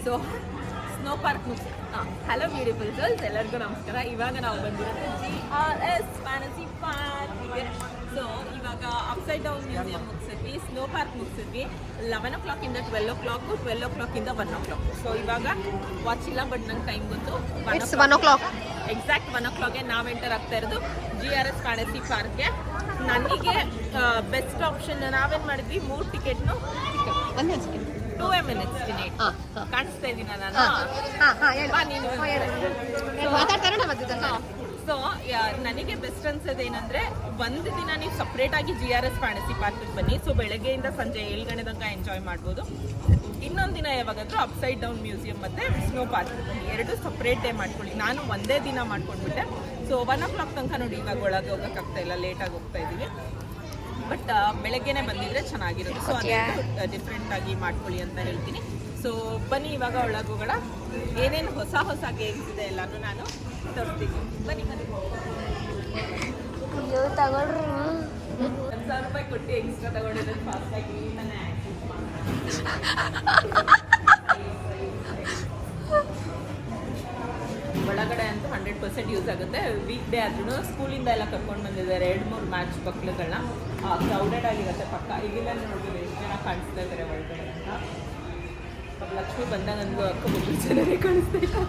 So snow park hello beautiful girls, ಎಲ್ಲರಿಗೂ ನಮಸ್ಕಾರ. ಇವಾಗ ನಾವು ಬಂದಿರೋದು GRS ಫ್ಯಾನ್ಸಿ ಪಾರ್ಕ್ಗೆ. ಸೊ ಇವಾಗ ಅಪ್ಸೈಡ್ ಡೌನ್ ಮ್ಯೂಸಿಯಂ ಮುಗಿಸಿದ್ವಿ, ಸ್ನೋ ಪಾರ್ಕ್ ಮುಗಿಸಿದ್ವಿ. 11 o'clock-ಇಂದ 12 o'clock, 12 o'clock-ಇಂದ 1 o'clock. ಸೊ ಇವಾಗ ವಾಚ್ ಇಲ್ಲ, ಬಟ್ ನಂಗೆ ಟೈಮ್ ಬಂತು 1 o'clock. ಎಕ್ಸಾಕ್ಟ್ 1 o'clock-ಗೆ ನಾವು ಎಂಟರ್ ಆಗ್ತಾ ಇರೋದು GRS ಫ್ಯಾನ್ಸಿ ಪಾರ್ಕ್ಗೆ. ನನಗೆ ಬೆಸ್ಟ್ ಆಪ್ಷನ್ ನಾವೇನು ಮಾಡಿದ್ವಿ, 3 ಟಿಕೆಟ್ನು 2 minutes ಕಾಣಿಸ್ತಾ ಇದ್ದೀನ ನಾನು. ಸೊ ನನಗೆ ಬೆಸ್ಟ್ ಅನ್ಸೋದೇನಂದ್ರೆ, ಒಂದು ದಿನ ನೀವು ಸಪ್ರೇಟ್ ಆಗಿ GRS ಫ್ಯಾನ್ಸಿ ಪಾರ್ಕ್ಗೆ ಬನ್ನಿ. ಸೊ ಬೆಳಗ್ಗೆಯಿಂದ ಸಂಜೆ 7 ಗಂಟೆ ತನಕ ಎಂಜಾಯ್ ಮಾಡ್ಬೋದು. ಇನ್ನೊಂದು ದಿನ ಯಾವಾಗಾದ್ರೂ ಅಪ್ಸೈಡ್ ಡೌನ್ ಮ್ಯೂಸಿಯಂ ಮತ್ತು ಸ್ನೋ ಪಾರ್ಕ್ ಬನ್ನಿ. ಎರಡು ಸಪ್ರೇಟ್ ಡೇ ಮಾಡ್ಕೊಳ್ಳಿ. ನಾನು ಒಂದೇ ದಿನ ಮಾಡ್ಕೊಂಡ್ಬಿಟ್ಟೆ. ಸೊ 1 o'clock ತನಕ ನೋಡಿ, ಇವಾಗ ಒಳಗೆ ಹೋಗೋಕ್ಕಾಗ್ತಾ ಇಲ್ಲ, ಲೇಟಾಗಿ ಹೋಗ್ತಾ ಇದ್ದೀವಿ. ಬಟ್ ಬೆಳಗ್ಗೆನೆ ಬಂದಿದ್ರೆ ಚೆನ್ನಾಗಿರುತ್ತೆ. ಸೊ ಅದೇ ಡಿಫ್ರೆಂಟ್ ಆಗಿ ಮಾಡ್ಕೊಳ್ಳಿ ಅಂತ ಹೇಳ್ತೀನಿ. ಸೊ ಬನ್ನಿ ಇವಾಗ ಒಳಗೆ ಹೋಗೋಣ. ಏನೇನು ಹೊಸ ಹೊಸ ಗೇಮ್ಸ್ ಇದೆ ಎಲ್ಲಾನು ನಾನು ತೋರಿಸ್ತೀನಿ. ಬನ್ನಿ ಬನ್ನಿ. 1,000 ರೂಪಾಯಿ ಕೊಟ್ಟು ಎಕ್ಸ್ಟ್ರಾ ತಗೊಂಡಿರೋದು ಫಾಸ್ಟಾಗಿ ನಾನು ಒಳಗಡೆ ಅಂತೂ 100% ಯೂಸ್ ಆಗುತ್ತೆ. ವೀಕ್ ಡೇ ಆದ್ರೂ ಸ್ಕೂಲಿಂದ ಎಲ್ಲ ಕರ್ಕೊಂಡು ಬಂದಿದ್ದಾರೆ 2-3 ಮ್ಯಾಚ್ ಮಕ್ಳುಗಳನ್ನ. ಕ್ರೌಡೆಡ್ ಆಗಿರುತ್ತೆ ಪಕ್ಕ. ಈಗಿಲ್ಲ ನೋಡಿದ್ರೆ ಎಷ್ಟು ಜನ ಕಾಣಿಸ್ತಾ ಇದ್ದಾರೆ ಒಳಗಡೆ ಅಂತ. ಲಕ್ಷ್ಮಿ ಬಂದಾಗ ನನಗೂ ಅಕ್ಕಬೊಬ್ಬರು ಜನರೇ ಕಾಣಿಸ್ತಾ ಇದ್ದಾರೆ.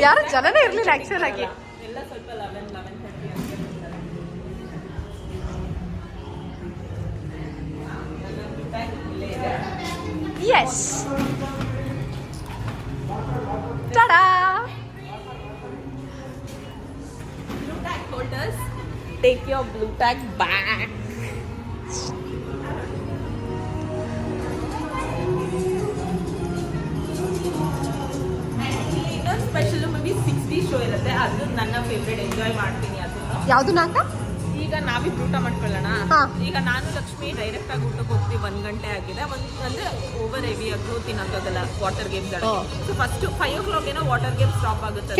ಯಾರು ಜನನೇ ಇರಲಿಲ್ಲ ಆ್ಯಕ್ಚುಲ್ ಆಗಿ. ಎಲ್ಲ ಸ್ವಲ್ಪ 11:30 ಅಂತ Yes. Ta-da! Blue tag holders, take your blue tag back. ಇನ್ನೊಂದು ಸ್ಪೆಷಲ್ ಮೂವಿ 60 ಶೋ ಇರುತ್ತೆ. ಅದು ನನ್ನ ಫೇವ್ರೇಟ್, ಎಂಜಾಯ್ ಮಾಡ್ತೀನಿ ಅದನ್ನು. ಯಾವುದು ನಾಕ? ಈಗ ನಾವಿಬ್ರು ಊಟ ಮಾಡ್ಕೊಳ್ಳೋಣ. ಈಗ ನಾನು ಲಕ್ಷ್ಮಿ ಡೈರೆಕ್ಟ್ ಆಗಿ ಊಟಕ್ಕೆ ಹೋಗ್ತೀವಿ. 1 ಗಂಟೆ ಆಗಿದೆ. ಅಂದ್ರೆ ಓವರ್ ಹೆವಿ ಆಗಿ ತಿನ್ನೋಕ್ಕಾಗಲ್ಲ water games. So first 5 o'clock ಏನೋ ವಾಟರ್ ಗೇಮ್ ಸ್ಟಾಪ್ ಆಗುತ್ತೆ.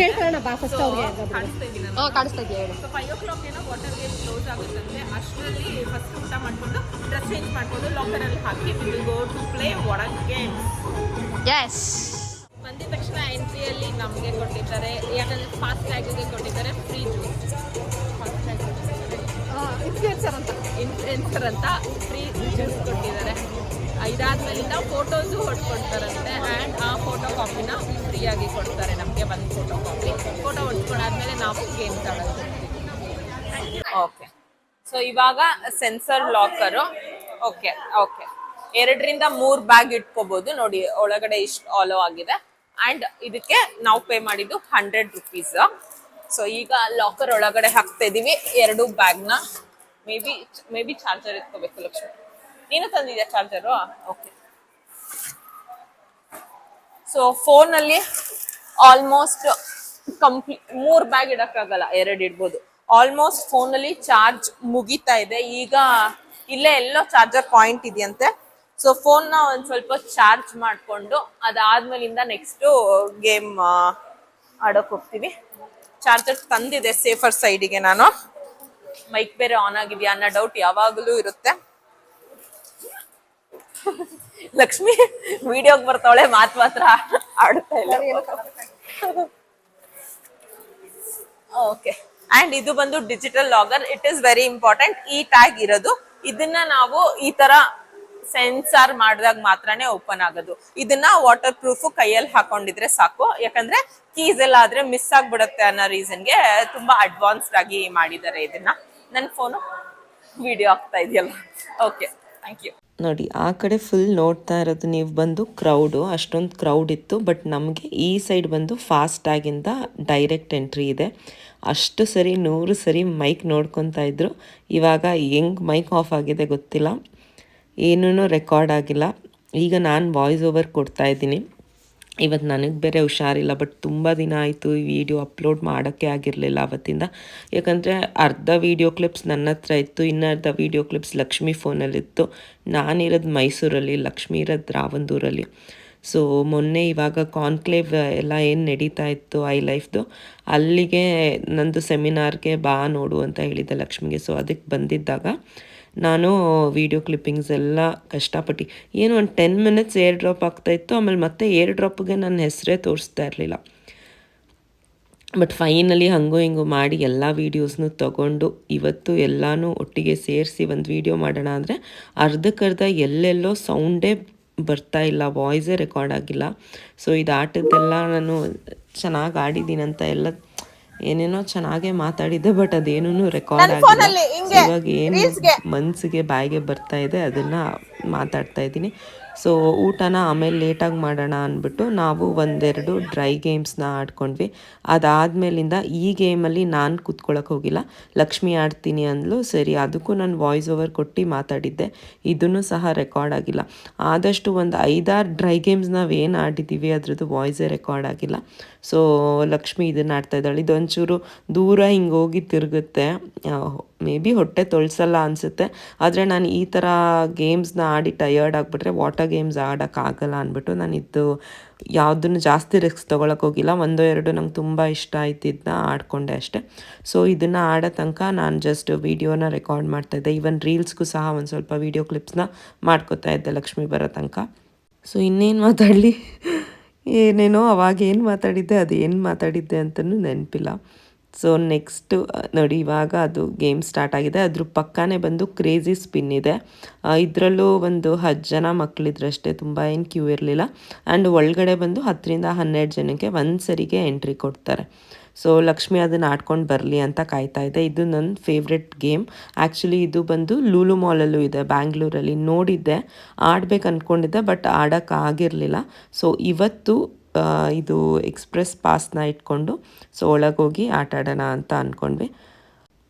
ಕಾಣಿಸ್ತಾ ಇದೆಯಾ? ಸೊ 5 o'clock ಏನೋ ವಾಟರ್ ಗೇಮ್ ಕ್ಲೋಸ್ ಆಗುತ್ತಂತೆ. ಅಷ್ಟರಲ್ಲಿ ಫಸ್ಟ್ ಊಟ ಮಾಡ್ಕೊಂಡು ಡ್ರೆಸ್ ಚೇಂಜ್ ಮಾಡ್ಕೊಂಡು ಲಾಕರಲ್ಲಿ ಹಾಕಿ will go to play water games. Yes. ಬಂದಿದ ತಕ್ಷಣ ಎಂಟ್ರಿಯಲ್ಲಿ ನಮಗೆ ಕೊಟ್ಟಿದ್ದಾರೆ, ಯಾಕಂದರೆ ಫಾಸ್ಟ್ ಟ್ಯಾಗಿಗೆ ಕೊಟ್ಟಿದ್ದಾರೆ ಫ್ರೀ ಜ್ಯೂಸ್. ಇನ್ಫ್ಲುಯೆನ್ಸರ್ ಅಂತ ಫ್ರೀ ಜ್ಯೂಸ್ ಕೊಟ್ಟಿದ್ದಾರೆ. ಇದಾದ್ಮೇಲಿಂದ ಫೋಟೋಸು ಹೊಡ್ಕೊಡ್ತಾರಂತೆ. ಆ್ಯಂಡ್ ಆ ಫೋಟೋ ಕಾಪಿನ ಫ್ರೀಯಾಗಿ ಕೊಡ್ತಾರೆ ನಮಗೆ. ಒಂದು ಫೋಟೋ ಕಾಪಿ ಫೋಟೋ ಹೊಡ್ಕೊಂಡಾದ್ಮೇಲೆ ನಾವು ಗೇಮ್ಸ್ ಆಡೋದು. ಓಕೆ, ಸೊ ಇವಾಗ ಸೆನ್ಸರ್ ಲಾಕರು. ಓಕೆ ಓಕೆ 2ರಿಂದ 3 ಬ್ಯಾಗ್ ಇಟ್ಕೋಬಹುದು ನೋಡಿ. ಒಳಗಡೆ ಇಷ್ಟು ಆಲೋ ಆಗಿದೆ. ಆ್ಯಂಡ್ ಇದಕ್ಕೆ ನಾವು ಪೇ ಮಾಡಿದ್ದು 100 rupees. ಸೊ ಈಗ ಲಾಕರ್ ಒಳಗಡೆ ಹಾಕ್ತಾ ಇದೀವಿ 2 ಬ್ಯಾಗ್ನ. ಮೇ ಬಿ ಚಾರ್ಜರ್ ಎತ್ಕೋಬೇಕು. ಲಕ್ಷ್ಮಿ, ನೀನು ತಂದಿದ್ಯಾ ಚಾರ್ಜರು? ಓಕೆ. ಸೊ ಫೋನಲ್ಲಿ ಆಲ್ಮೋಸ್ಟ್ ಕಂಪ್ಲೀಟ್ 3 ಬ್ಯಾಗ್ ಇಡಕ್ಕಾಗಲ್ಲ, 2 ಇಡ್ಬೋದು. ಆಲ್ಮೋಸ್ಟ್ ಫೋನಲ್ಲಿ ಚಾರ್ಜ್ ಮುಗಿತಾ ಇದೆ. ಈಗ ಇಲ್ಲೇ ಎಲ್ಲೋ ಚಾರ್ಜರ್ ಪಾಯಿಂಟ್ ಇದೆಯಂತೆ. ಸೊ ಫೋನ್ನ ಒಂದು ಸ್ವಲ್ಪ ಚಾರ್ಜ್ ಮಾಡಿಕೊಂಡು ಅದಾದ್ಮೇಲಿಂದ ನೆಕ್ಸ್ಟು ಗೇಮ್ ಆಡೋಕೆ ಹೋಗ್ತೀವಿ. ಚಾರ್ಜರ್ ತಂದಿದೆ ಸೇಫರ್ ಸೈಡಿಗೆ. ನಾನು ಮೈಕ್ ಬೇರೆ ಆನ್ ಆಗಿದೆಯಾ ಅನ್ನೋ ಡೌಟ್ ಯಾವಾಗಲೂ ಇರುತ್ತೆ. ಲಕ್ಷ್ಮಿ ವಿಡಿಯೋಗೆ ಬರ್ತಾವಳೆ, ಮಾತ್ರ ಆಡುತ್ತಾ ಇಲ್ಲ. ಓಕೆ. ಆ್ಯಂಡ್ ಇದು ಬಂದು digital logger. It is very important. ಈ ಟ್ಯಾಗ್ ಇರೋದು, ಇದನ್ನ ನಾವು ಈ ತರ ಸೆನ್ಸಾರ್ ಮಾಡಿದಾಗ ಮಾತ್ರನೇ ಓಪನ್ ಆಗೋದು. ಇದನ್ನ ವಾಟರ್ ಪ್ರೂಫ್ ಕೈಯಲ್ಲಿ ಹಾಕೊಂಡಿದ್ರೆ ಸಾಕು. ಯಾಕಂದ್ರೆ ಕೀಸ್ ಎಲ್ಲ ಆದ್ರೆ ಮಿಸ್ ಆಗ್ಬಿಡುತ್ತೆ ಅನ್ನೋ ರೀಸನ್ಗೆ ತುಂಬಾ ಅಡ್ವಾನ್ಸ್ಡ್ ಆಗಿ ಮಾಡಿದ್ದಾರೆ ಇದನ್ನ. ನನ್ನ ಫೋನು ವಿಡಿಯೋ ಆಗ್ತಾ ಇದೆಯಲ್ಲ. Okay, thank you. ನೋಡಿ, ಆ ಕಡೆ ಫುಲ್ ನೋಡ್ತಾ ಇರೋದು ನೀವು ಬಂದು ಕ್ರೌಡು. ಅಷ್ಟೊಂದು ಕ್ರೌಡ್ ಇತ್ತು. ಬಟ್ ನಮಗೆ ಈ ಸೈಡ್ ಬಂದು ಫಾಸ್ಟಾಗಿಂದ ಡೈರೆಕ್ಟ್ ಎಂಟ್ರಿ ಇದೆ. ಅಷ್ಟು ಸರಿ 100 ಸರಿ ಮೈಕ್ ನೋಡ್ಕೊತಾ ಇದ್ರು. ಇವಾಗ ಹೆಂಗೆ ಮೈಕ್ ಆಫ್ ಆಗಿದೆ ಗೊತ್ತಿಲ್ಲ, ಏನೂ ರೆಕಾರ್ಡ್ ಆಗಿಲ್ಲ. ಈಗ ನಾನು ವಾಯ್ಸ್ ಓವರ್ ಕೊಡ್ತಾ ಇದ್ದೀನಿ. ಇವತ್ತು ನನಗೆ ಬೇರೆ ಹುಷಾರಿಲ್ಲ. ಬಟ್ ತುಂಬ ದಿನ ಆಯಿತು ಈ ವಿಡಿಯೋ ಅಪ್ಲೋಡ್ ಮಾಡೋಕ್ಕೆ ಆಗಿರಲಿಲ್ಲ ಅವತ್ತಿಂದ. ಯಾಕಂದರೆ ಅರ್ಧ ವೀಡಿಯೋ ಕ್ಲಿಪ್ಸ್ ನನ್ನ ಹತ್ರ ಇತ್ತು, ಇನ್ನರ್ಧ ವೀಡಿಯೋ ಕ್ಲಿಪ್ಸ್ ಲಕ್ಷ್ಮಿ ಫೋನಲ್ಲಿತ್ತು. ನಾನಿರೋದು ಮೈಸೂರಲ್ಲಿ, ಲಕ್ಷ್ಮಿ ಇರೋದು ರಾವಂದೂರಲ್ಲಿ. ಸೊ ಮೊನ್ನೆ ಇವಾಗ ಕಾನ್ಕ್ಲೇವ್ ಎಲ್ಲ ಏನು ನಡೀತಾ ಇತ್ತು ಐ ಲೈಫ್ದು, ಅಲ್ಲಿಗೆ ನಂದು ಸೆಮಿನಾರ್ಗೆ ಬಾ ನೋಡು ಅಂತ ಹೇಳಿದ್ದೆ ಲಕ್ಷ್ಮಿಗೆ. ಸೊ ಅದಕ್ಕೆ ಬಂದಿದ್ದಾಗ ನಾನು ವೀಡಿಯೋ ಕ್ಲಿಪ್ಪಿಂಗ್ಸ್ ಎಲ್ಲ ಕಷ್ಟಪಟ್ಟು ಏನು ಒಂದು 10 ಮಿನಿಟ್ಸ್ ಏರ್ ಡ್ರಾಪ್ ಆಗ್ತಾಯಿತ್ತು, ಆಮೇಲೆ ಮತ್ತೆ ಏರ್ ಡ್ರಾಪ್ಗೆ ನನ್ನ ಹೆಸರೇ ತೋರಿಸ್ತಾ ಇರಲಿಲ್ಲ. ಬಟ್ ಫೈನಲಿ ಹಂಗೂ ಹಿಂಗೂ ಮಾಡಿ ಎಲ್ಲ ವೀಡಿಯೋಸ್ನೂ ತೊಗೊಂಡು ಇವತ್ತು ಎಲ್ಲನೂ ಒಟ್ಟಿಗೆ ಸೇರಿಸಿ ಒಂದು ವೀಡಿಯೋ ಮಾಡೋಣ ಅಂದರೆ ಅರ್ಧಕ್ಕರ್ಧ ಎಲ್ಲೆಲ್ಲೋ ಸೌಂಡೇ ಬರ್ತಾ ಇಲ್ಲ, ವಾಯ್ಸೇ ರೆಕಾರ್ಡ್ ಆಗಿಲ್ಲ. ಸೊ ಇದು ಆಟದ್ದೆಲ್ಲ ನಾನು ಚೆನ್ನಾಗಿ ಆಡಿದ್ದೀನಂತ ಎಲ್ಲ ಏನೇನೋ ಚೆನ್ನಾಗೇ ಮಾತಾಡಿದ್ದೆ, ಬಟ್ ಅದೇನೂ ರೆಕಾರ್ಡ್ ಆಗಿಲ್ಲ. ಇವಾಗ ಏನು ಮನಸ್ಸಿಗೆ ಬಾಯಿಗೆ ಬರ್ತಾ ಇದೆ ಅದನ್ನು ಮಾತಾಡ್ತಾ ಇದ್ದೀನಿ. ಸೊ ಊಟನ ಆಮೇಲೆ ಲೇಟಾಗಿ ಮಾಡೋಣ ಅಂದ್ಬಿಟ್ಟು ನಾವು ಒಂದೆರಡು ಡ್ರೈ ಗೇಮ್ಸ್ನ ಆಡ್ಕೊಂಡ್ವಿ. ಅದಾದಮೇಲಿಂದ ಈ ಗೇಮಲ್ಲಿ ನಾನು ಕೂತ್ಕೊಳ್ಳೋಕೆ ಹೋಗಿಲ್ಲ, ಲಕ್ಷ್ಮಿ ಆಡ್ತೀನಿ ಅಂದ್ಲು. ಸರಿ, ಅದಕ್ಕೂ ನಾನು ವಾಯ್ಸ್ ಓವರ್ ಕೊಟ್ಟು ಮಾತಾಡಿದ್ದೆ, ಇದನ್ನು ಸಹ ರೆಕಾರ್ಡ್ ಆಗಿಲ್ಲ. ಆದಷ್ಟು ಒಂದು 5-6 ಡ್ರೈ ಗೇಮ್ಸ್ ನಾವೇನು ಆಡಿದ್ದೀವಿ ಅದ್ರದ್ದು ವಾಯ್ಸೇ ರೆಕಾರ್ಡ್ ಆಗಿಲ್ಲ. ಸೊ ಲಕ್ಷ್ಮಿ ಇದನ್ನು ಆಡ್ತಾ ಇದ್ದಾಳೆ. ಇದೊಂಚೂರು ದೂರ ಹಿಂಗೆ ಹೋಗಿ ತಿರುಗುತ್ತೆ, ಮೇ ಬಿ ಹೊಟ್ಟೆ ತೊಳ್ಸಲ್ಲ ಅನಿಸುತ್ತೆ. ಆದರೆ ನಾನು ಈ ಥರ ಗೇಮ್ಸ್ನ ಆಡಿ ಟಯರ್ಡ್ ಆಗಿಬಿಟ್ರೆ ವಾಟರ್ ಗೇಮ್ಸ್ ಆಡೋಕ್ಕಾಗಲ್ಲ ಅಂದ್ಬಿಟ್ಟು ನಾನು ಇದು ಯಾವುದನ್ನು ಜಾಸ್ತಿ ರಿಸ್ಕ್ ತೊಗೊಳಕ್ಕೆ ಹೋಗಿಲ್ಲ. 1-2 ನಂಗೆ ತುಂಬ ಇಷ್ಟ ಆಯ್ತಿದ್ದನ್ನ ಆಡಿಕೊಂಡೆ ಅಷ್ಟೇ. ಸೊ ಇದನ್ನು ಆಡೋ ತನಕ ನಾನು ಜಸ್ಟ್ ವೀಡಿಯೋನ ರೆಕಾರ್ಡ್ ಮಾಡ್ತಾಯಿದ್ದೆ. ಈವನ್ ರೀಲ್ಸ್ಗೂ ಸಹ ಒಂದು ಸ್ವಲ್ಪ ವೀಡಿಯೋ ಕ್ಲಿಪ್ಸ್ನ ಮಾಡ್ಕೋತಾ ಇದ್ದೆ ಲಕ್ಷ್ಮಿ ಬರೋ ತನಕ. ಸೊ ಇನ್ನೇನು ಮಾತಾಡಲಿ, ಏನೇನೋ ಅವಾಗ ಏನು ಮಾತಾಡಿದ್ದೆ ಅದೇನು ಮಾತಾಡಿದ್ದೆ ಅಂತಲೂ ನೆನಪಿಲ್ಲ. ಸೊ ನೆಕ್ಸ್ಟು ನೋಡಿ, ಇವಾಗ ಅದು ಗೇಮ್ ಸ್ಟಾರ್ಟ್ ಆಗಿದೆ. ಅದ್ರ ಪಕ್ಕನೇ ಬಂದು ಕ್ರೇಜಿ ಸ್ಪಿನ್ ಇದೆ. ಇದರಲ್ಲೂ ಒಂದು 10 ಜನ ಮಕ್ಕಳಿದ್ರಷ್ಟೇ, ತುಂಬ ಏನು ಕ್ಯೂ ಇರಲಿಲ್ಲ. ಆ್ಯಂಡ್ ಒಳಗಡೆ ಬಂದು 10-12 ಜನಕ್ಕೆ ಒಂದು ಸರಿಗೆ ಎಂಟ್ರಿ ಕೊಡ್ತಾರೆ. ಸೊ ಲಕ್ಷ್ಮಿ ಅದನ್ನು ಆಡ್ಕೊಂಡು ಬರಲಿ ಅಂತ ಕಾಯ್ತಾ ಇದೆ. ಇದು ನನ್ನ ಫೇವ್ರೆಟ್ ಗೇಮ್. ಆ್ಯಕ್ಚುಲಿ ಇದು ಬಂದು ಲೂಲು ಮಾಲಲ್ಲೂ ಇದೆ ಬ್ಯಾಂಗ್ಳೂರಲ್ಲಿ, ನೋಡಿದ್ದೆ, ಆಡ್ಬೇಕು ಅಂದ್ಕೊಂಡಿದ್ದೆ, ಬಟ್ ಆಡೋಕ್ಕಾಗಿರಲಿಲ್ಲ. ಸೊ ಇವತ್ತು ಇದು ಎಕ್ಸ್ಪ್ರೆಸ್ ಪಾಸ್ನ ಇಟ್ಕೊಂಡು ಸೊ ಒಳಗೋಗಿ ಆಟ ಆಡೋಣ ಅಂತ ಅಂದ್ಕೊಂಡ್ವಿ.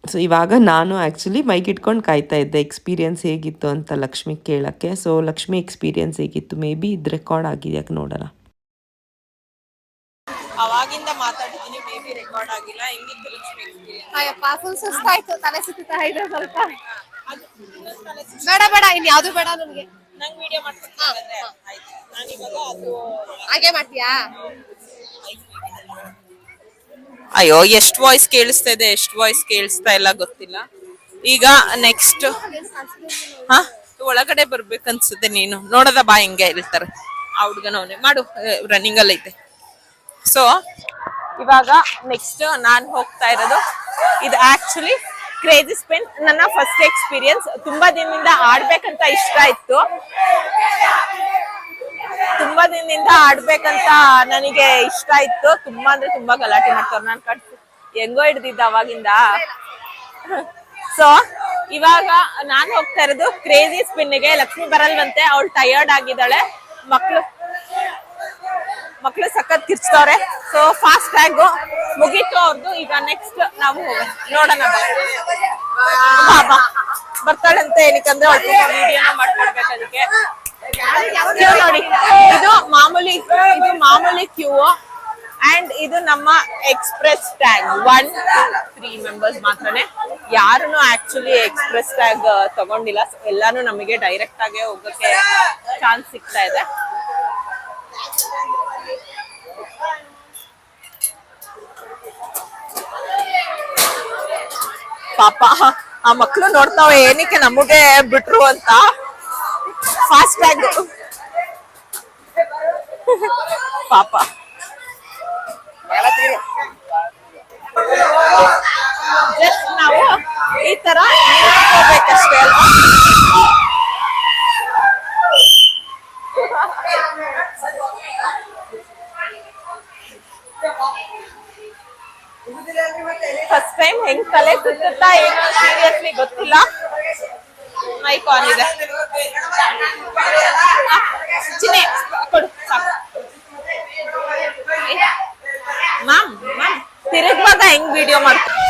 ಸೊ ಇವಾಗ ನಾನು ಆ್ಯಕ್ಚುಲಿ ಮೈಕ್ ಇಟ್ಕೊಂಡು ಕಾಯ್ತಾ ಇದ್ದೆ ಎಕ್ಸ್ಪೀರಿಯನ್ಸ್ ಹೇಗಿತ್ತು ಅಂತ ಲಕ್ಷ್ಮಿ ಕೇಳೋಕ್ಕೆ. ಸೊ ಲಕ್ಷ್ಮಿ ಎಕ್ಸ್ಪೀರಿಯನ್ಸ್ ಹೇಗಿತ್ತು, ಮೇ ಬಿ ಇದು ರೆಕಾರ್ಡ್ ಆಗಿದೆಯಾಕೆ ನೋಡೋಣ. ಅವಾಗಿಂದ ಮಾತಾಡಿದ್ದೀನಿ, ಮೇ ಬಿ ರೆಕಾರ್ಡ್ ಆಗಿಲ್ಲ. ಹೆಂಗಿತ್ತು ಲಕ್ಷ್ಮಿ ಎಕ್ಸ್ಪೀರಿಯನ್ಸ್? ಅಯ್ಯಪ್ಪ ಫುಲ್ ಸುಸ್ತಾಯ್ತು, ತಲೆ ಸುತ್ತಾ ಇದೆ ಸ್ವಲ್ಪ. ಬೇಡ ಬೇಡ, ಇನ್ ಯಾವ್ದು ಬೇಡ ನನಗೆ. ನಂಗೆ ವಿಡಿಯೋ ಮಾಡ್ಕೊಡ್ತೀನಿ ಆಯ್ತು. ನಾನಿವಾಗ ಅದು ಹಾಗೆ ಮಾಡ್ತೀಯಾ? ಅಯ್ಯೋ, ಎಷ್ಟು ವಾಯ್ಸ್ ಕೇಳಿಸ್ತಾ ಇದೆ, ಎಷ್ಟು ವಾಯ್ಸ್ ಕೇಳಿಸ್ತಾ ಇಲ್ಲ ಗೊತ್ತಿಲ್ಲ. ಈಗ ನೆಕ್ಸ್ಟ್ ಒಳಗಡೆ ಬರ್ಬೇಕನ್ಸುತ್ತೆ. ನೀನು ನೋಡದ ಬಾ ಹಿಂಗೆ ಹೇಳ್ತಾರೆ ಆ ಹುಡ್ಗನವನೇ ಮಾಡು, ರನ್ನಿಂಗ್ ಅಲ್ಲಿ ಐತೆ. ಸೊ ಇವಾಗ ನೆಕ್ಸ್ಟ್ ನಾನು ಹೋಗ್ತಾ ಇರೋದು ಇದು ಆಕ್ಚುಲಿ ಕ್ರೇಜಿ ಸ್ಪಿನ್. ನನ್ನ ಫಸ್ಟ್ ಎಕ್ಸ್ಪೀರಿಯನ್ಸ್. ತುಂಬಾ ದಿನದಿಂದ ಆಡ್ಬೇಕಂತ ಇಷ್ಟ ಇತ್ತು, ತುಂಬಾ ದಿನದಿಂದ ಆಡ್ಬೇಕಂತ ನನಗೆ ಇಷ್ಟ ಇತ್ತು. ತುಂಬಾ ಅಂದ್ರೆ ತುಂಬಾ ಗಲಾಟೆ ಮಾಡ್ತಾರೆ. ನಾನು ಹೆಂಗೋ ಹಿಡ್ದಿದ್ದ ಅವಾಗಿಂದ. ಸೊ ಇವಾಗ ನಾನ್ ಹೋಗ್ತಾ ಇರೋದು ಕ್ರೇಜಿ ಸ್ಪಿನ್ಗೆ. ಲಕ್ಷ್ಮಿ ಬರಲ್ವಂತೆ, ಅವಳು ಟಯರ್ಡ್ ಆಗಿದ್ದಾಳೆ. ಮಕ್ಳು ಸಖತ್ ಕಿರ್ಚ್ತವ್ರೆ. ಸೊ ಫಾಸ್ಟ್ ಟ್ಯಾಗು ಮುಗೀತು ಅವ್ರದ್ದು. ಈಗ ನೆಕ್ಸ್ಟ್ ನಾವು ನೋಡೋಣ. ಬರ್ತಾಳಂತೆ, ಏನಕ್ಕಂದ್ರೆ ಅವಳು ವಿಡಿಯೋನ ಮಾಡ್ಕೊಡ್ಬೇಕು ಅದಕ್ಕೆ. ಕ್ಯೂ ನೋಡಿ, ಇದು ಮಾಮೂಲಿ ಕ್ಯೂ. ಅಂಡ್ ಇದು ನಮ್ಮ ಎಕ್ಸ್ಪ್ರೆಸ್ ಟ್ಯಾಗ್. 1-3 ಮೆಂಬರ್ಸ್ ಮಾತ್ರನೇ, ಯಾರನ್ನು ಆಕ್ಚುಲಿ ಎಕ್ಸ್ಪ್ರೆಸ್ ಟ್ಯಾಗ್ ತಗೊಂಡಿಲ್ಲ. ಎಲ್ಲಾನು ನಮಗೆ ಡೈರೆಕ್ಟ್ ಆಗಿ ಹೋಗಕ್ಕೆ ಚಾನ್ಸ್ ಸಿಗ್ತಾ ಇದೆ. ಪಾಪ ಆ ಮಕ್ಳು ನೋಡ್ತಾವೆ ಏನಕ್ಕೆ ನಮಗೆ ಬಿಟ್ರು ಅಂತ. ಫಾಸ್ಟ್ ಟ್ಯಾಗ್ ಪಾಪ. ಜಸ್ಟ್ ನಾವು ಈ ತರ ಹೋಗ್ಬೇಕಷ್ಟೇ ಅಲ್ವಾ. ಫಸ್ಟ್ ಟೈಮ್ ಹೆಂಗ್ ತಲೆ ಸುತ್ತಾ ಏನೋ ಸೀರಿಯಸ್ಲಿ ಗೊತ್ತಿಲ್ಲ. ಮೈಕ್ ಆನ್ ಇದೆ. ಚಿನ್ನೆ ಕೊಡು ಸಾಕು. ಮ್ಯಾಮ್ ತಿರುಗುವಾಗ ಹೆಂಗ್ ವಿಡಿಯೋ ಮಾಡ್ತಾರೆ?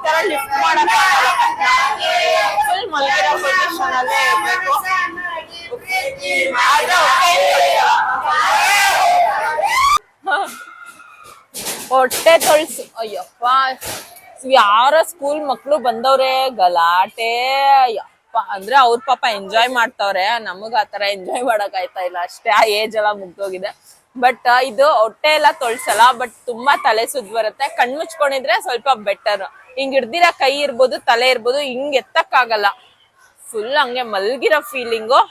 ತರ ಲಿಫ್ಟ್ ಮಾಡಕ್ ಫುಲ್ ಮಲಗಿರೋ ಪೊಸಿಷನ್ ಅಲ್ಲೇ ಇರ್ಬೇಕು. ಹೊಟ್ಟೆ ತೊಳ್ಸು ಅಯ್ಯಪ್ಪ, ಯಾರ ಸ್ಕೂಲ್ ಮಕ್ಳು ಬಂದವ್ರೆ ಗಲಾಟೆ ಅಯ್ಯಪ್ಪ. ಅಂದ್ರೆ ಅವ್ರ ಪಾಪ ಎಂಜಾಯ್ ಮಾಡ್ತವ್ರೆ, ನಮಗ್ ಆತರ ಎಂಜಾಯ್ ಮಾಡಕ್ ಆಯ್ತಾ ಇಲ್ಲ ಅಷ್ಟೇ, ಆ ಏಜ್ ಎಲ್ಲ ಮುಗ್ದೋಗಿದೆ. ಬಟ್ ಇದು ಹೊಟ್ಟೆ ಎಲ್ಲ ತೊಳ್ಸಲ್ಲ, ಬಟ್ ತುಂಬಾ ತಲೆ ಸುದ್ ಬರುತ್ತೆ. ಕಣ್ ಮುಚ್ಕೊಂಡಿದ್ರೆ ಸ್ವಲ್ಪ ಬೆಟರ್. ಹಿಂಗ್ ಹಿಡ್ದಿರ ಕೈ ಇರ್ಬೋದು, ತಲೆ ಇರ್ಬೋದು, ಹಿಂಗ್ ಎತ್ತಕ್ಕಾಗಲ್ಲ. ಫುಲ್ ಹಂಗೆ ಮಲ್ಗಿರೋ ಫೀಲಿಂಗು.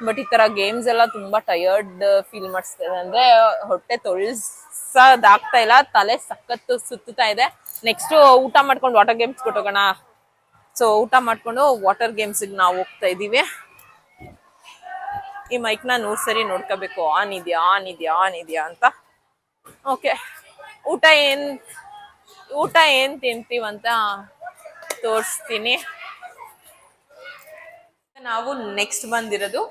ಬಟ್ ಈ ತರ ಗೇಮ್ಸ್ ಎಲ್ಲ ತುಂಬಾ ಟಯರ್ಡ್ ಫೀಲ್ ಮಾಡಿಸ್ತದೆ. ಅಂದ್ರೆ ಹೊಟ್ಟೆ ತೊಳ್ಸೋದಾಗ್ತಾ ಇಲ್ಲ, ತಲೆ ಸಖತ್ತು ಸುತ್ತಾ ಇದೆ. ನೆಕ್ಸ್ಟ್ ಊಟ ಮಾಡ್ಕೊಂಡು ವಾಟರ್ ಗೇಮ್ಸ್ ಕೊಟ್ಟೋಗೋಣ. ಸೊ ಊಟ ಮಾಡ್ಕೊಂಡು ವಾಟರ್ ಗೇಮ್ಸ್ ನಾವು ಹೋಗ್ತಾ ಇದೀವಿ. ಈ ಮೈಕ್ ನ 100 ಸರಿ ನೋಡ್ಕೋಬೇಕು, ಆನ್ ಇದೆಯಾ ಆನ್ ಇದೆಯಾ ಆನ್ ಇದೆಯಾ ಅಂತ. ಓಕೆ, ಊಟ ಏನ್ ತಿಂತೀವಂತ ತೋರಿಸ್ತೀನಿ. ನಾವು ನೆಕ್ಸ್ಟ್ ಬಂದಿರೋದು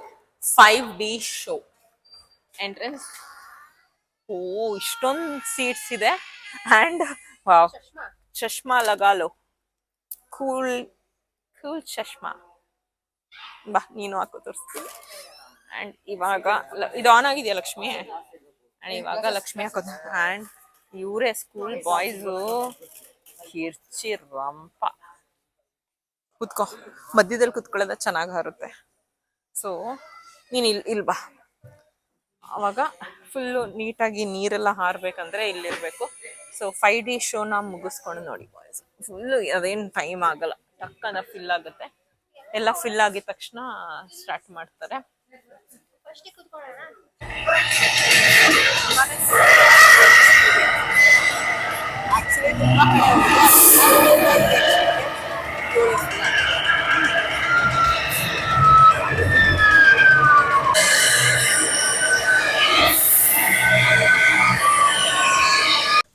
5D ಶೋ ಎಂಟ್ರೆನ್ಸ್. ಓ, ಇಷ್ಟೊಂದು ಸೀಟ್ಸ್ ಇದೆ. ಅಂಡ್ ವಾವ್, ಚಶ್ಮಾ ಲಗಾಲೋ, ಕೂಲ್ ಕೂಲ್ ಚಶ್ಮಾ. ಬಾ ನೀನು ಹಾಕೋ ತೋರಿಸ್ತೀನಿ. ಅಂಡ್ ಇವಾಗ ಇದು ಆನ್ ಆಗಿದೆಯಾ ಲಕ್ಷ್ಮಿ? ಅಂಡ್ ಇವಾಗ ಲಕ್ಷ್ಮಿ ಹಾಕೋದು. ಅಂಡ್ ಇವರೇ ಸ್ಕೂಲ್ ಬಾಯ್ಸು, ಕಿರ್ಚಿ ರಂಪ. ಕುತ್ಕೋ, ಮಧ್ಯದಲ್ಲಿ ಕುತ್ಕೊಳ್ಳೋದ ಚೆನ್ನಾಗಿ ಹಾರುತ್ತೆ. ಸೊ ನೀನ್ ಇಲ್ ಬಾ. ಅವಾಗ ಫುಲ್ಲು ನೀಟಾಗಿ ನೀರೆಲ್ಲ ಹಾರ್ಬೇಕಂದ್ರೆ ಇಲ್ಲಿರ್ಬೇಕು. ಸೊ 5D ಶೋನ ಮುಗಿಸ್ಕೊಂಡು ನೋಡಿ ಬಾಯ್ಸ್, ಫುಲ್ಲು ಅದೇನು ಟೈಮ್ ಆಗಲ್ಲ, ಟಕ್ಕನ ಫಿಲ್ ಆಗುತ್ತೆ. ಎಲ್ಲ ಫಿಲ್ ಆಗಿದ ತಕ್ಷಣ ಸ್ಟಾರ್ಟ್ ಮಾಡ್ತಾರೆ.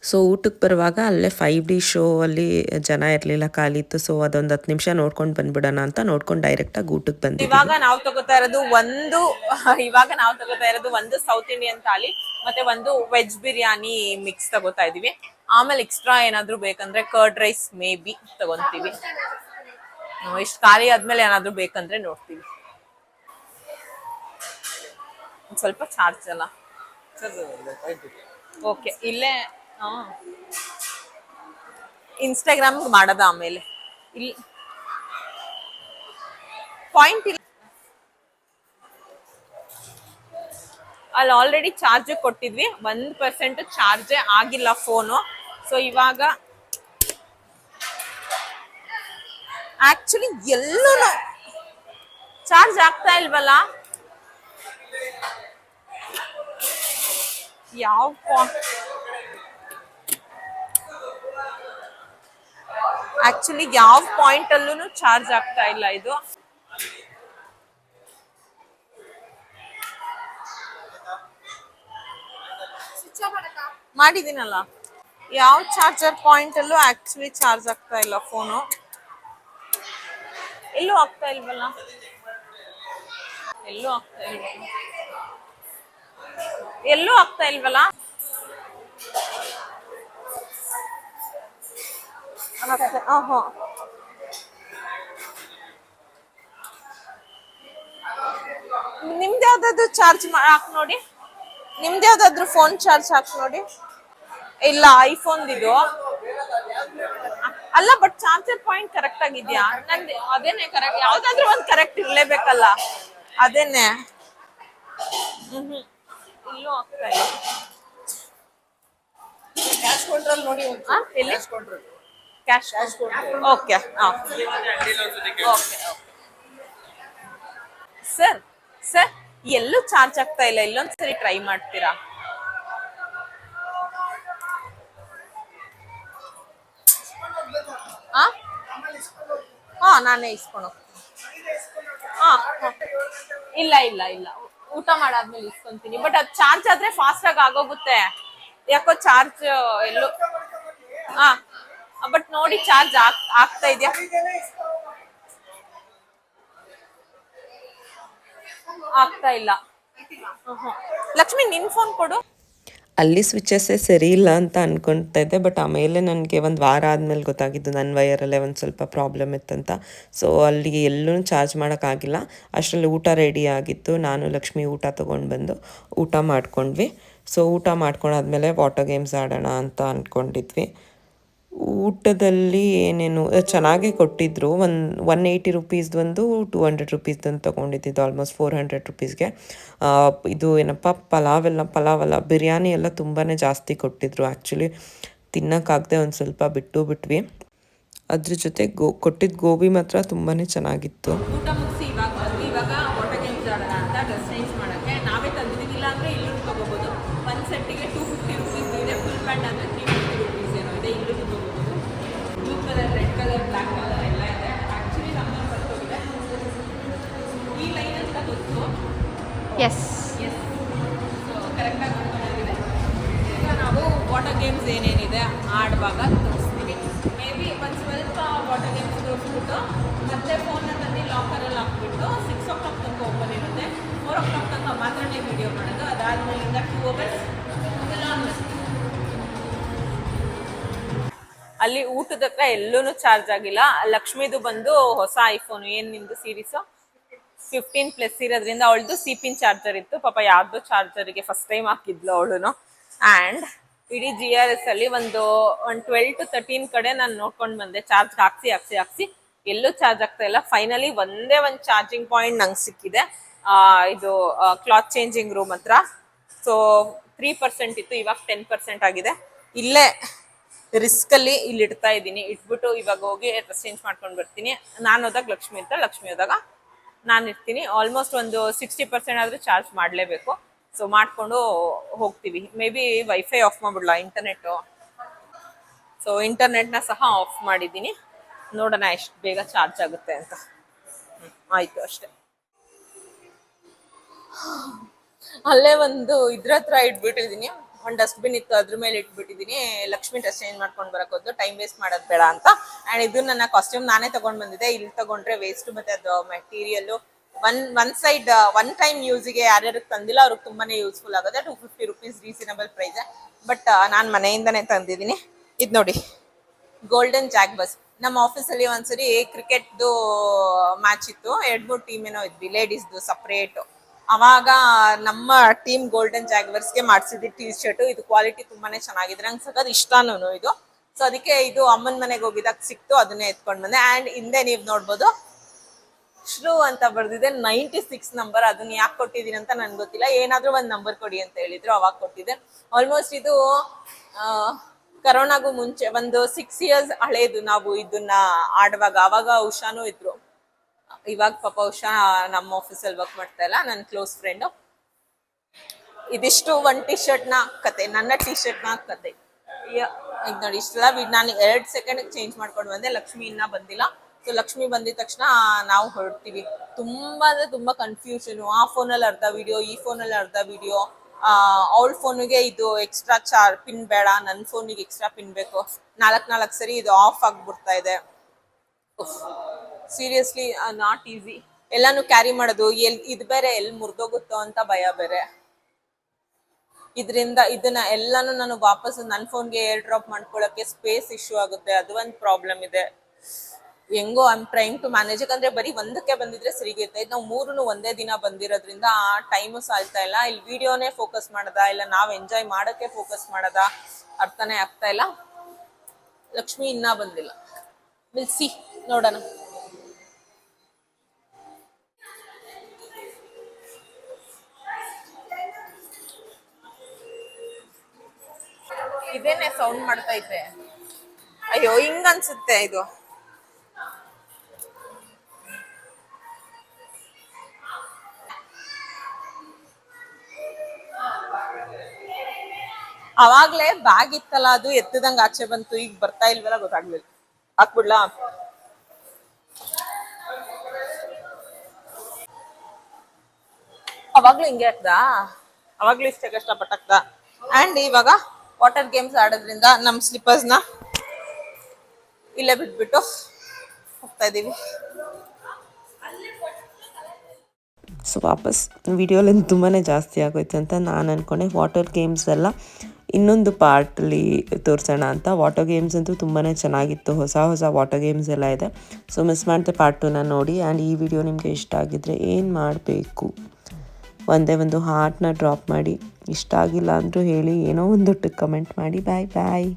ಸೊ ಊಟಕ್ಕೆ ಬರುವಾಗ ಅಲ್ಲೇ 5D ಶೋ ಅಲ್ಲಿ ಜನ ಇರಲಿಲ್ಲ, ಖಾಲಿತ್ತು. ಸೊ ಅದೊಂದು 10 ನಿಮಿಷ ನೋಡ್ಕೊಂಡು ಬಂದ್ಬಿಡೋಣ ಅಂತ ನೋಡ್ಕೊಂಡು ಡೈರೆಕ್ಟಾಗಿ ಊಟಕ್ಕೆ ಬಂದ್ವಿ. ಇವಾಗ ನಾವು ತಗೋತಾ ಇರೋದು ಒಂದು ಸೌತ್ ಇಂಡಿಯನ್ ಥಾಲಿ ಮತ್ತೆ ಒಂದು ವೆಜ್ ಬಿರಿಯಾನಿ ಮಿಕ್ಸ್ ತಗೋತಾ ಇದೀವಿ. ಆಮೇಲೆ ಎಕ್ಸ್ಟ್ರಾ ಏನಾದ್ರು ಬೇಕಂದ್ರೆ ಕರ್ಡ್ ರೈಸ್ ಮೇ ಬಿ ತಗೊಂತೀವಿ. ಇಷ್ಟು ಖಾಲಿ ಆದ್ಮೇಲೆ ಏನಾದ್ರು ಬೇಕಂದ್ರೆ ನೋಡ್ತೀವಿ. ಸ್ವಲ್ಪ ಚಾರ್ಜ್ ಅಲ್ಲ. ಓಕೆ, ಇಲ್ಲೇ ಇನ್ಸ್ಟಾಗ್ರಾಮ್ ಮಾಡೋದ ಆಮೇಲೆ. ಇಲ್ಲಿ ಪಾಯಿಂಟ್ ಇಲ್ಲ, ಅಲ್ಲಿ ಆಲ್ರೆಡಿ ಚಾರ್ಜ್ ಕೊಟ್ಟಿದ್ವಿ. 1% ಚಾರ್ಜೇ ಆಗಿಲ್ಲ ಫೋನು. ಸೊ ಇವಾಗ ಆಕ್ಚುಲಿ ಎಲ್ಲೂ ಚಾರ್ಜ್ ಆಗ್ತಾ ಇಲ್ವಲ್ಲ. ಆಕ್ಚುಲಿ ಯಾವ ಪಾಯಿಂಟ್ ಅಲ್ಲೂ ಚಾರ್ಜ್ ಆಗ್ತಾ ಇಲ್ಲ ಇದು. ಮಾಡಿದೀನಲ್ಲ, ಯಾವ ಚಾರ್ಜರ್ ಪಾಯಿಂಟ್ ಅಲ್ಲೂ ಆಕ್ಚುಲಿ ಚಾರ್ಜ್ ಆಗ್ತಾ ಇಲ್ಲ ಫೋನು. ಎಲ್ಲೂ ಆಗ್ತಾ ಇಲ್ವಲ್ಲ, ಎಲ್ಲೂ ಆಗ್ತಾ ಇಲ್ವಲ್ಲ. ನಿಮ್ದು ಯಾವ್ದಾದ್ರು ಚಾರ್ಜ್ ಹಾಕ್ ನೋಡಿ, ನಿಮ್ದು ಯಾವ್ದಾದ್ರು ಫೋನ್ ಚಾರ್ಜ್ ಹಾಕ್ ನೋಡಿ. ಇಲ್ಲ, ಐಫೋನ್ ಇದು ಅಲ್ಲ, ಬಟ್ ಚಾರ್ಜರ್ ಪಾಯಿಂಟ್ ಕರೆಕ್ಟ್ ಆಗಿದ್ಯಾ? ನಂದು ಅದೇನೆ ಕರೆಕ್ಟ್, ಯಾವ್ದಾದ್ರು ಒಂದ್ ಕರೆಕ್ಟ್ ಇರ್ಲೇಬೇಕಲ್ಲ, ಅದೇನೆ. ಇಲ್ಲೂ ಆಗ್ತಾ ಇಲ್ಲ. ಕ್ಯಾಶ್ ಕಂಟ್ರೋಲ್ ನೋಡಿ, ಎಲ್ಲಿ ಕ್ಯಾಶ್ ಓಕೆ. ಸರ್ ಎಲ್ಲೂ ಚಾರ್ಜ್ ಆಗ್ತಾ ಇಲ್ಲ, ಇಲ್ಲೊಂದ್ಸರಿ ಟ್ರೈ ಮಾಡ್ತೀರಾ? ನಾನೇ ಇಸ್ಕೊಂಡು ಇಲ್ಲ ಊಟ ಮಾಡಾದ್ಮೇಲೆ ಇಸ್ಕೊಂತೀನಿ. ಬಟ್ ಅದು ಚಾರ್ಜ್ ಆದ್ರೆ ಫಾಸ್ಟ್ ಆಗಿ ಆಗೋಗುತ್ತೆ. ಯಾಕೋ ಚಾರ್ಜ್ ಎಲ್ಲೂ ಬಟ್ ನೋಡಿ ಚಾರ್ಜ್ ಆಗ್ತಾ ಇದೆಯಾ? ಆಗ್ತಾ ಇಲ್ಲ. ಲಕ್ಷ್ಮಿ, ನಿನ್ ಫೋನ್ ಕೊಡು. ಅಲ್ಲಿ ಸ್ವಿಚಸ್ಸೇ ಸರಿ ಇಲ್ಲ ಅಂತ ಅಂದ್ಕೊಳ್ತಾ ಇದ್ದೆ, ಬಟ್ ಆಮೇಲೆ ನನಗೆ ಒಂದು ವಾರ ಆದಮೇಲೆ ಗೊತ್ತಾಗಿದ್ದು ನನ್ನ ವೈರಲ್ಲೇ ಒಂದು ಸ್ವಲ್ಪ ಪ್ರಾಬ್ಲಮ್ ಇತ್ತಂತ. ಸೊ ಅಲ್ಲಿಗೆ ಎಲ್ಲೂ ಚಾರ್ಜ್ ಮಾಡೋಕ್ಕಾಗಿಲ್ಲ. ಅಷ್ಟರಲ್ಲಿ ಊಟ ರೆಡಿ ಆಗಿತ್ತು. ನಾನು ಲಕ್ಷ್ಮಿ ಊಟ ತೊಗೊಂಡು ಬಂದು ಊಟ ಮಾಡ್ಕೊಂಡ್ವಿ. ಸೊ ಊಟ ಮಾಡ್ಕೊಂಡಾದ್ಮೇಲೆ ವಾಟರ್ ಗೇಮ್ಸ್ ಆಡೋಣ ಅಂತ ಅಂದ್ಕೊಂಡಿದ್ವಿ. ಊಟದಲ್ಲಿ ಏನೇನು ಚೆನ್ನಾಗೇ ಕೊಟ್ಟಿದ್ದರು. 180 ರುಪೀಸ್ದು ಒಂದು, 200 ರುಪೀಸ್ದಂದು ತೊಗೊಂಡಿದ್ದು, ಆಲ್ಮೋಸ್ಟ್ 400 ರುಪೀಸ್ಗೆ. ಇದು ಏನಪ್ಪ ಪಲಾವ್ ಅಲ್ಲ, ಬಿರಿಯಾನಿ ಎಲ್ಲ ತುಂಬಾ ಜಾಸ್ತಿ ಕೊಟ್ಟಿದ್ದರು. ಆ್ಯಕ್ಚುಲಿ ತಿನ್ನೋಕ್ಕಾಗದೆ ಒಂದು ಸ್ವಲ್ಪ ಬಿಟ್ವಿ. ಅದ್ರ ಜೊತೆ ಕೊಟ್ಟಿದ್ದ ಗೋಬಿ ಮಾತ್ರ ತುಂಬಾ ಚೆನ್ನಾಗಿತ್ತು. ಊಟ ಮುಗಿಸಿ ಇವಾಗ ವಾಟರ್ ಗೇಮ್ಸ್ ಆಡೋಣ ಅಂತ ಡ್ರೆಸ್ ಚೇಂಜ್ ಮಾಡೋಕ್ಕೆ ನಾವೇ ತಂದಿದ್ದೀವಿ. ಇಲ್ಲ ಅಂದರೆ ಇಲ್ಲೂ ತೊಗೋಬೋದು. ಒಂದು ಸೆಟ್ಟಿಗೆ 250 ರುಪೀಸ್ ಇದೆ. ಫುಲ್ ಪ್ಯಾಂಟ್ ಅಂದರೆ 350 ರುಪೀಸ್ ಏನೋ ಇದೆ. ಇಲ್ಲೂ ತೊಗೋಬೋದು. Blue colour, red colour, black colour ಎಲ್ಲ ಇದೆ. ಆ್ಯಕ್ಚುಲಿ ನಮ್ಮ ಬರ್ತೋಗಿದೆ ಈ ಲೈನ್ ಅಂತ ಗೊತ್ತು. ಎಸ್ ಸೊ ಕರೆಕ್ಟಾಗಿ ಗೊತ್ತಾಗಿದೆ. ಈಗ ನಾವು ವಾಟರ್ ಗೇಮ್ಸ್ ಏನೇನಿದೆ ಆಡುವಾಗ ತೋರಿಸ್ತೀವಿ. ಮೇ ಬಿ ಒಂದು ಸ್ವಲ್ಪ ವಾಟರ್ ಗೇಮ್ಸ್ ತೋರಿಸ್ಬಿಟ್ಟು ಮತ್ತೆ ಫೋನ್ನ ತಂದು ಲಾಕರಲ್ಲಿ ಹಾಕ್ಬಿಟ್ಟು 6 o'clock ತನಕ ಓಪನ್ ಇರುತ್ತೆ. 4 o'clock ತನಕ ಮಾತ್ರನೇ ವೀಡಿಯೋ ಮಾಡೋದು. ಅದಾದಮೇಲಿಂದ 2 hours ಅಲ್ಲಿ ಊಟದ ಹತ್ರ ಎಲ್ಲೂ ಚಾರ್ಜ್ ಆಗಿಲ್ಲ. ಲಕ್ಷ್ಮಿದು ಬಂದು ಹೊಸ ಐಫೋನ್ ಏನು ನಿಂದು ಸೀರೀಸು 15+ ಇರೋದ್ರಿಂದ ಅವಳದು ಸಿಪಿನ್ ಚಾರ್ಜರ್ ಇತ್ತು. ಪಾಪ ಯಾರ್ದೋ ಚಾರ್ಜರಿಗೆ ಫಸ್ಟ್ ಟೈಮ್ ಹಾಕಿದ್ಲು ಅವಳು. ಆ್ಯಂಡ್ ಇಡೀ GRS ಅಲ್ಲಿ ಒಂದು 12 to 13 ಕಡೆ ನಾನು ನೋಡ್ಕೊಂಡು ಬಂದೆ. ಚಾರ್ಜ್ ಹಾಕ್ಸಿ ಎಲ್ಲೂ ಚಾರ್ಜ್ ಆಗ್ತಾ ಇಲ್ಲ. ಫೈನಲಿ ಒಂದೇ ಒಂದು ಚಾರ್ಜಿಂಗ್ ಪಾಯಿಂಟ್ ನಂಗೆ ಸಿಕ್ಕಿದೆ. ಇದು ಕ್ಲಾತ್ ಚೇಂಜಿಂಗ್ ರೂಮ್ ಹತ್ರ. ಸೊ 3% ಇತ್ತು, ಇವಾಗ 10% ಆಗಿದೆ. ಇಲ್ಲೇ ರಿಸ್ಕಲ್ಲಿ ಇಲ್ಲಿ ಇಡ್ತಾ ಇದ್ದೀನಿ. ಇಟ್ಬಿಟ್ಟು ಇವಾಗ ಹೋಗಿ ಡ್ರೆಸ್ ಚೇಂಜ್ ಮಾಡ್ಕೊಂಡು ಬರ್ತೀನಿ. ನಾನು ಹೋದಾಗ ಲಕ್ಷ್ಮಿ ಇರ್ತಾಳೆ, ಲಕ್ಷ್ಮಿ ಹೋದಾಗ ನಾನು ಇರ್ತೀನಿ. ಆಲ್ಮೋಸ್ಟ್ ಒಂದು 60% ಆದರೂ ಚಾರ್ಜ್ ಮಾಡಲೇಬೇಕು. ಸೊ ಮಾಡಿಕೊಂಡು ಹೋಗ್ತೀವಿ. ಮೇ ಬಿ ವೈಫೈ ಆಫ್ ಮಾಡಿಬಿಡ್ಲ, ಇಂಟರ್ನೆಟ್ಟು. ಸೊ ಇಂಟರ್ನೆಟ್ನ ಸಹ ಆಫ್ ಮಾಡಿದ್ದೀನಿ. ನೋಡೋಣ ಎಷ್ಟು ಬೇಗ ಚಾರ್ಜ್ ಆಗುತ್ತೆ ಅಂತ. ಆಯಿತು ಅಷ್ಟೆ. ಅಲ್ಲೇ ಒಂದು ಇದ್ರ ಹತ್ರ ಇಟ್ಬಿಟ್ಟಿದ್ದೀನಿ. ಒಂದು ಡಸ್ಟ್ಬಿನ್ ಇತ್ತು, ಅದ್ರ ಮೇಲೆ ಇಟ್ಬಿಟ್ಟಿದ್ದೀನಿ. ಲಕ್ಷ್ಮಿ ಡ್ರೆಸ್ ಚೇಂಜ್ ಮಾಡ್ಕೊಂಡು ಬರೋಕ್ಕೋದು, ಟೈಮ್ ವೇಸ್ಟ್ ಮಾಡೋದು ಬೇಡ ಅಂತ. ಆ್ಯಂಡ್ ಇದು ನನ್ನ ಕಾಸ್ಟ್ಯೂಮ್ ನಾನೇ ತೊಗೊಂಡು ಬಂದಿದ್ದೆ. ಇಲ್ಲಿ ತೊಗೊಂಡ್ರೆ ವೇಸ್ಟ್, ಮತ್ತು ಅದು material one side one time ಯೂಸಿಗೆ ಯಾರ್ಯಾರಿಗೆ ತಂದಿಲ್ಲ ಅವ್ರಿಗೆ ತುಂಬಾ ಯೂಸ್ಫುಲ್ ಆಗುತ್ತೆ. 250 ರುಪೀಸ್ ರೀಸನಬಲ್ ಪ್ರೈಸೆ. ಬಟ್ ನಾನು ಮನೆಯಿಂದನೇ ತಂದಿದ್ದೀನಿ. ಇದು ನೋಡಿ, ಗೋಲ್ಡನ್ ಜಾಗ್ವರ್ಸ್. ನಮ್ಮ ಆಫೀಸಲ್ಲಿ ಒಂದ್ಸರಿ ಕ್ರಿಕೆಟ್ದು ಮ್ಯಾಚ್ ಇತ್ತು. 2-3 ಟೀಮ್ ಏನೋ ಇದ್ವಿ, ಲೇಡೀಸ್ದು ಸಪ್ರೇಟು. ಅವಾಗ ನಮ್ಮ ಟೀಮ್ ಗೋಲ್ಡನ್ ಜಾಗ್ವರ್ಸ್ಗೆ ಮಾಡಿಸಿದ್ವಿ ಟೀ ಶರ್ಟು. ಇದು ಕ್ವಾಲಿಟಿ ತುಂಬಾನೇ ಚೆನ್ನಾಗಿದೆ, ನಂಗೆ ಸಖತ್ ಇಷ್ಟನೂ ಇದು. ಸೊ ಅದಕ್ಕೆ ಇದು ಅಮ್ಮನ ಮನೆಗೆ ಹೋಗಿದಾಗ ಸಿಕ್ತು, ಅದನ್ನೇ ಎತ್ಕೊಂಡು ಬಂದೆ. ಆ್ಯಂಡ್ ಹಿಂದೆ ನೀವು ನೋಡ್ಬೋದು ಶ್ರೂ ಅಂತ ಬರ್ದಿದೆ, 96 ನಂಬರ್. ಅದನ್ನ ಯಾಕೆ ಕೊಟ್ಟಿದ್ದೀನಿ ಅಂತ ನನ್ಗೆ ಗೊತ್ತಿಲ್ಲ. ಏನಾದರೂ ಒಂದು ನಂಬರ್ ಕೊಡಿ ಅಂತ ಹೇಳಿದ್ರು, ಅವಾಗ ಕೊಟ್ಟಿದ್ದೆ. ಆಲ್ಮೋಸ್ಟ್ ಇದು ಕರೋನಾಗೂ ಮುಂಚೆ ಒಂದು 6 years ಹಳೇದು. ನಾವು ಇದನ್ನ ಆಡುವಾಗ ಅವಾಗ ಉಷಾನೂ ಇದ್ರು. ಇವಾಗ ಪಾಪ ಉಷಾ ನಮ್ಮ ಆಫೀಸಲ್ಲಿ ವರ್ಕ್ ಮಾಡ್ತಾ ಇಲ್ಲ, ನನ್ನ ಕ್ಲೋಸ್ ಫ್ರೆಂಡು. ಇದಿಷ್ಟು ಒಂದು ಟೀ ಶರ್ಟ್ನ ಕತೆ, ನನ್ನ ಟೀ ಶರ್ಟ್ನ ಕತೆ. ಈಗ ನೋಡಿ ಇಷ್ಟೆಲ್ಲ ನಾನು 2 ಸೆಕೆಂಡಿಗೆ ಚೇಂಜ್ ಮಾಡ್ಕೊಂಡು ಬಂದೆ. ಲಕ್ಷ್ಮಿ ಇನ್ನೂ ಬಂದಿಲ್ಲ. ಸೊ ಲಕ್ಷ್ಮಿ ಬಂದಿದ ತಕ್ಷಣ ನಾವು ಹೊರಡ್ತೀವಿ. ತುಂಬಾ ಅಂದರೆ ತುಂಬ ಕನ್ಫ್ಯೂಷನು. ಆ ಫೋನಲ್ಲಿ ಅರ್ಧ ವಿಡಿಯೋ, ಈ ಫೋನಲ್ಲಿ ಅರ್ಧ ವಿಡಿಯೋ. ಅವಳ ಫೋನಿಗೆ ಇದು ಎಕ್ಸ್ಟ್ರಾ ಪಿನ್ ಬೇಡ, ನನ್ನ ಫೋನಿಗೆ ಎಕ್ಸ್ಟ್ರಾ ಪಿನ್ ಬೇಕು. 4 ಸರಿ ಇದು ಆಫ್ ಆಗಿಬಿಡ್ತಾ ಇದೆ. Seriously not easy. ಎಲ್ಲಾನು ಕ್ಯಾರಿ ಮಾಡೋದು, ಇದು ಬೇರೆ ಎಲ್ಲಿ ಮುರಿದೋಗುತ್ತೋ ಅಂತ ಭಯ ಬೇರೆ. ಇದರಿಂದ ಇದನ್ನ ಎಲ್ಲಾನು ನಾನು ವಾಪಸ್ ನನ್ನ ಫೋನ್ಗೆ ಏರ್ ಡ್ರಾಪ್ ಮಾಡ್ಕೊಳ್ಳೋಕ್ಕೆ ಸ್ಪೇಸ್ ಇಶ್ಯೂ ಆಗುತ್ತೆ. ಅದು ಒಂದು ಪ್ರಾಬ್ಲಮ್ ಇದೆ. ಹೆಂಗೋ I am trying to manage. ಯಾಕಂದ್ರೆ ಬರೀ ಒಂದಕ್ಕೆ ಬಂದಿದ್ರೆ ಸರಿಗಿರುತ್ತೆ. ನಾವು 3 ಒಂದೇ ದಿನ ಬಂದಿರೋದ್ರಿಂದ ಆ ಟೈಮು ಸಾಲ್ತಾ ಇಲ್ಲ. ಇಲ್ಲಿ ವಿಡಿಯೋನೇ ಫೋಕಸ್ ಮಾಡದ, ಇಲ್ಲ ನಾವು ಎಂಜಾಯ್ ಮಾಡೋಕ್ಕೆ ಫೋಕಸ್ ಮಾಡದ, ಅರ್ಥನೇ ಆಗ್ತಾ ಇಲ್ಲ. ಲಕ್ಷ್ಮಿ ಇನ್ನೂ ಬಂದಿಲ್ಲ. ವಿಲ್ ಸಿ, ನೋಡೋಣ. ಇದೇನೆ ಸೌಂಡ್ ಮಾಡ್ತಾ ಇದ್ದೆ. ಅಯ್ಯೋ, ಹಿಂಗ ಅನ್ಸುತ್ತೆ ಇದು. ಅವಾಗ್ಲೇ ಬ್ಯಾಗ್ ಇತ್ತಲ್ಲ, ಅದು ಎತ್ತದಂಗ ಆಚೆ ಬಂತು. ಈಗ ಬರ್ತಾ ಇಲ್ವಲ್ಲ ಗೊತ್ತಾಗ್ಲಿಲ್ಲ. ಹಾಕ್ಬಿಡ್ಲಾ? ಅವಾಗ್ಲೂ ಹಿಂಗೆ ಆಗ್ದ, ಅವಾಗ್ಲೂ ಇಷ್ಟೇ ಕಷ್ಟಪಟ್ಟಾಗ್ದ. ಆ್ಯಂಡ್ ಇವಾಗ ವಾಟರ್ ಗೇಮ್ಸ್ ಆಡೋದ್ರಿಂದ ನಮ್ಮ ಸ್ಲಿಪ್ಪರ್ಸ್ನ ಇಲ್ಲೇ ಬಿಟ್ಬಿಟ್ಟು ಹೋಗ್ತಾ ಇದ್ದೀವಿ. ಸೊ ವಾಪಸ್ ವಿಡಿಯೋಲಿ ತುಂಬಾ ಜಾಸ್ತಿ ಆಗೋಯ್ತು ಅಂತ ನಾನು ಅಂದ್ಕೊಂಡೆ. ವಾಟರ್ ಗೇಮ್ಸ್ ಎಲ್ಲ ಇನ್ನೊಂದು ಪಾರ್ಟಲ್ಲಿ ತೋರಿಸೋಣ ಅಂತ. ವಾಟರ್ ಗೇಮ್ಸ್ ಅಂತೂ ತುಂಬಾ ಚೆನ್ನಾಗಿತ್ತು, ಹೊಸ ವಾಟರ್ ಗೇಮ್ಸ್ ಎಲ್ಲ ಇದೆ. ಸೊ ಮಿಸ್ ಮಾಡಿದೆ ಪಾರ್ಟ್ 2ನ ನೋಡಿ. ಆ್ಯಂಡ್ ಈ ವಿಡಿಯೋ ನಿಮಗೆ ಇಷ್ಟ ಆಗಿದ್ದರೆ ಏನು ಮಾಡಬೇಕು, ಒಂದೇ ಒಂದು ಹಾರ್ಟ್ನ ಡ್ರಾಪ್ ಮಾಡಿ. ಇಷ್ಟ ಆಗಿಲ್ಲ ಅಂದರೂ ಹೇಳಿ, ಏನೋ ಒಂದು ಕಮೆಂಟ್ ಮಾಡಿ. ಬಾಯ್ ಬಾಯ್.